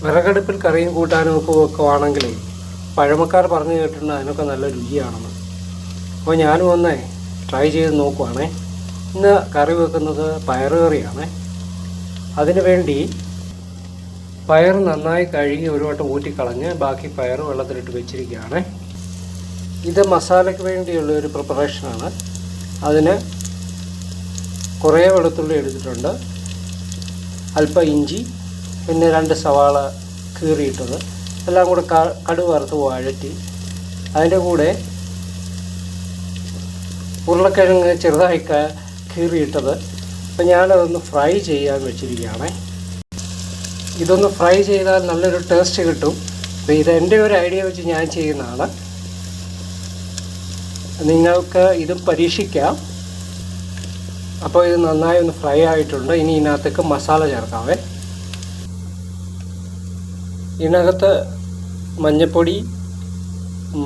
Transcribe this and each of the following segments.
വിറകടുപ്പിൽ കറിയും കൂട്ടാനും ഒക്കെ വെക്കുവാണെങ്കിൽ പഴമക്കാർ പറഞ്ഞു കേട്ടിട്ടുണ്ട് അതിനൊക്കെ നല്ല രുചിയാണെന്ന്. അപ്പോൾ ഞാനും ഒന്ന് ട്രൈ ചെയ്ത് നോക്കുവാണേ. ഇന്ന് കറി വെക്കുന്നത് പയറ് കറിയാണ്. അതിനു വേണ്ടി പയർ നന്നായി കഴുകി ഒരു വട്ടം ഊറ്റിക്കളഞ്ഞ് ബാക്കി പയർ വെള്ളത്തിലിട്ട് വെച്ചിരിക്കുകയാണ്. ഇത് മസാലയ്ക്ക് വേണ്ടിയുള്ള ഒരു പ്രിപ്പറേഷനാണ്. അതിന് കുറേ വെളുത്തുള്ളി എടുത്തിട്ടുണ്ട്, അല്പം ഇഞ്ചി, പിന്നെ 2 സവാള കീറിയിട്ടത് എല്ലാം കൂടെ കടുക് വറുത്ത് വഴറ്റി അതിൻ്റെ കൂടെ ഉരുളക്കിഴങ്ങ് ചെറുതായി കീറിയിട്ടത്. അപ്പം ഞാനതൊന്ന് ഫ്രൈ ചെയ്യാൻ വെച്ചിരിക്കുകയാണ്. ഇതൊന്ന് ഫ്രൈ ചെയ്താൽ നല്ലൊരു ടേസ്റ്റ് കിട്ടും. അപ്പോൾ ഇതെൻ്റെ ഒരു ഐഡിയ വെച്ച് ഞാൻ ചെയ്യുന്നതാണ്. നിങ്ങൾക്ക് ഇതും പരീക്ഷിക്കാം. അപ്പോൾ ഇത് നന്നായി ഒന്ന് ഫ്രൈ ആയിട്ടുണ്ട്. ഇനി ഇതിനകത്തേക്ക് മസാല ചേർക്കാവേ. ഇതിനകത്ത് മഞ്ഞൾപ്പൊടി,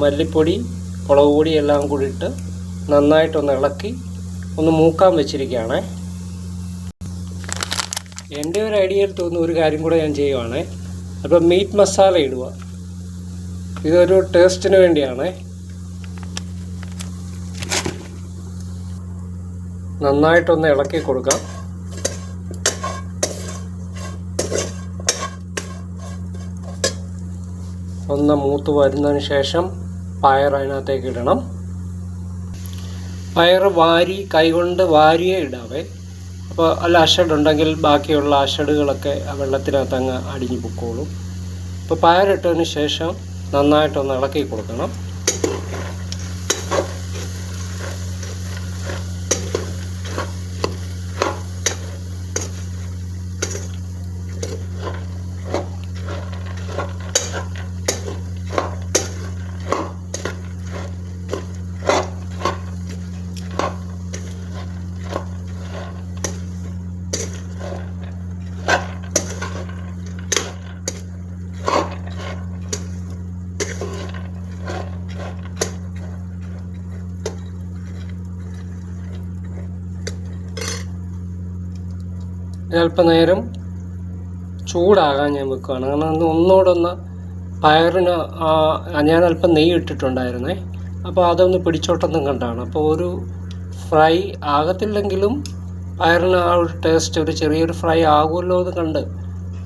മല്ലിപ്പൊടി, മുളക് പൊടി എല്ലാം കൂടി ഇട്ട് നന്നായിട്ടൊന്ന് ഇളക്കി ഒന്ന് മൂക്കാൻ വെച്ചിരിക്കുകയാണ്. എൻ്റെ ഒരു ഐഡിയയിൽ തോന്നുന്ന ഒരു കാര്യം കൂടെ ഞാൻ ചെയ്യുവാണ്. അപ്പോൾ മീറ്റ് മസാല ഇടുക. ഇതൊരു ടേസ്റ്റിന് വേണ്ടിയാണ്. നന്നായിട്ടൊന്ന് ഇളക്കി കൊടുക്കാം. ഒന്ന് മൂത്ത് വരുന്നതിന് ശേഷം പയർ അതിനകത്തേക്ക് ഇടണം. പയർ കൈകൊണ്ട് വാരിയേ ഇടാവേ. അപ്പോൾ അല്ല അഷഡുണ്ടെങ്കിൽ ബാക്കിയുള്ള അഷഡുകളൊക്കെ വെള്ളത്തിനകത്ത് അങ്ങ് അടിഞ്ഞു പൊക്കോളും. അപ്പോൾ പയറിട്ടതിന് ശേഷം നന്നായിട്ടൊന്ന് ഇളക്കി കൊടുക്കണം. അല്പനേരം ചൂടാകാൻ ഞാൻ വെക്കുകയാണ്. കാരണം ഒന്നുകൂടെ പയറിന് ഞാൻ അല്പം നെയ്യ് ഇട്ടിട്ടുണ്ടായിരുന്നേ. അപ്പോൾ അതൊന്ന് പിടിച്ചോട്ടൊന്നും കണ്ടാണ്. അപ്പോൾ ഒരു ഫ്രൈ ആകത്തില്ലെങ്കിലും പയറിന് ആ ഒരു ടേസ്റ്റ്, ഒരു ചെറിയൊരു ഫ്രൈ ആകുമല്ലോ എന്ന് കണ്ട്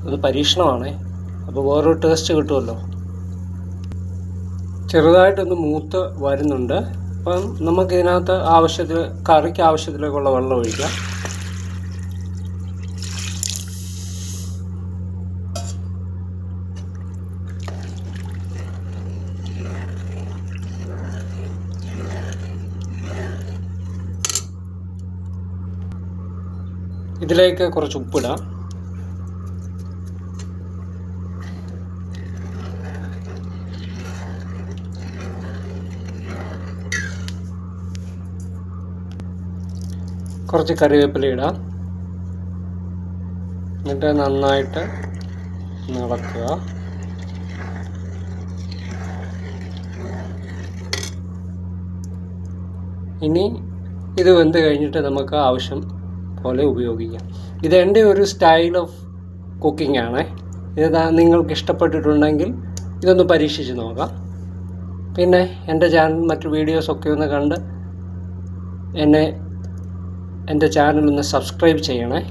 അത് പരീക്ഷണമാണേ. അപ്പോൾ വേറൊരു ടേസ്റ്റ് കിട്ടുമല്ലോ. ചെറുതായിട്ടൊന്ന് മൂത്ത് വരുന്നുണ്ട്. അപ്പം നമുക്കിതിനകത്ത് കറിക്ക് ആവശ്യത്തിലേക്കുള്ള വെള്ളം ഒഴിക്കാം. ഇതിലേക്ക് കുറച്ച് ഉപ്പിടാം. കുറച്ച് കറിവേപ്പില ഇടാം. എന്നിട്ട് നന്നായിട്ട് ഇളക്കുക. ഇനി ഇത് വെന്ത് കഴിഞ്ഞിട്ട് നമുക്ക് ആവശ്യം പോലെ ഉപയോഗിക്കാം. ഇതെൻ്റെ ഒരു സ്റ്റൈൽ ഓഫ് കുക്കിംഗ് ആണ്. ഇത് നിങ്ങൾക്ക് ഇഷ്ടപ്പെട്ടിട്ടുണ്ടെങ്കിൽ ഇതൊന്ന് പരീക്ഷിച്ച് നോക്കാം. പിന്നെ എൻ്റെ ചാനൽ മറ്റു വീഡിയോസൊക്കെ ഒന്ന് കണ്ട് എൻ്റെ ചാനൽ ഒന്ന് സബ്സ്ക്രൈബ് ചെയ്യണേ.